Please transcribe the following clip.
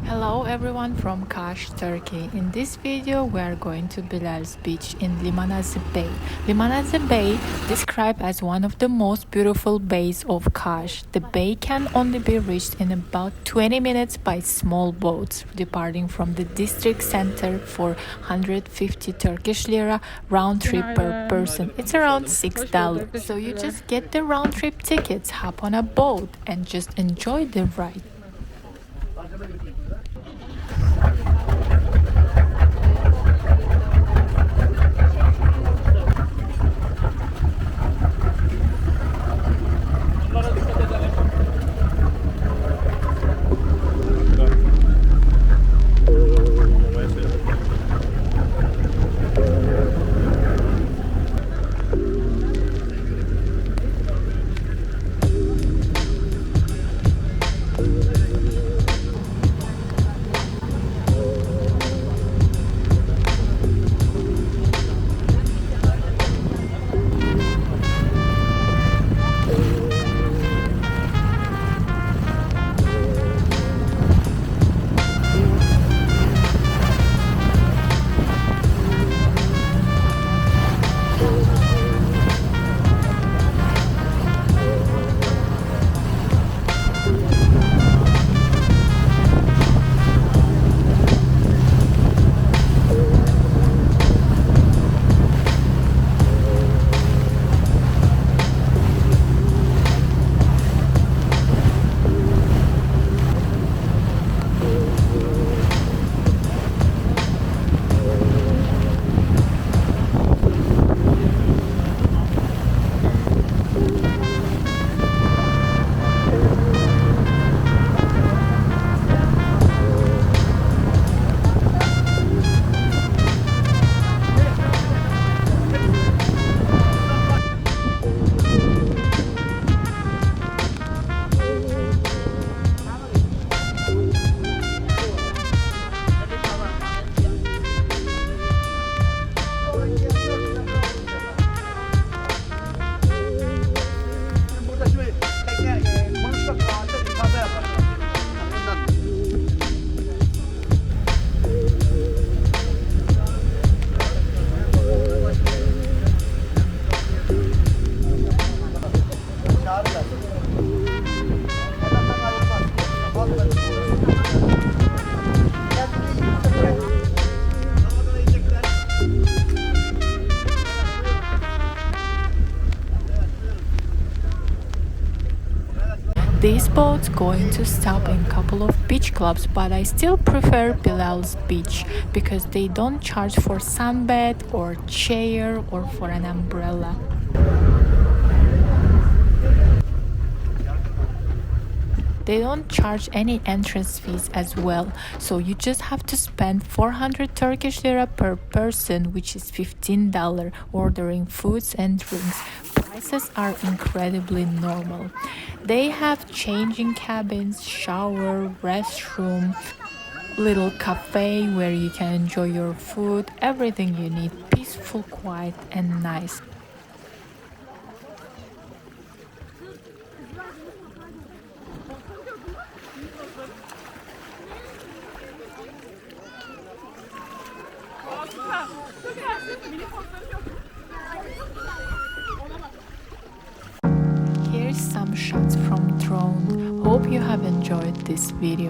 Hello everyone from Kaş, Turkey. In this video we are going to Bilal's beach in Limanagzi Bay. Limanagzi Bay described as one of the most beautiful bays of Kaş. The bay can only be reached in about 20 minutes by small boats, departing from the district center for 150 Turkish lira round trip per person. It's around $6. So you just get the round trip tickets, hop on a boat and just enjoy the ride. These boats going to stop in a couple of beach clubs, but I still prefer Bilal's beach because they don't charge for sunbed or chair or for an umbrella. They don't charge any entrance fees as well, so you just have to spend 400 Turkish lira per person, which is $15, ordering foods and drinks. Prices are incredibly normal. They have changing cabins, shower, restroom, little cafe where you can enjoy your food, everything you need, peaceful, quiet and nice. Here's some shots from drone. Hope you have enjoyed this video.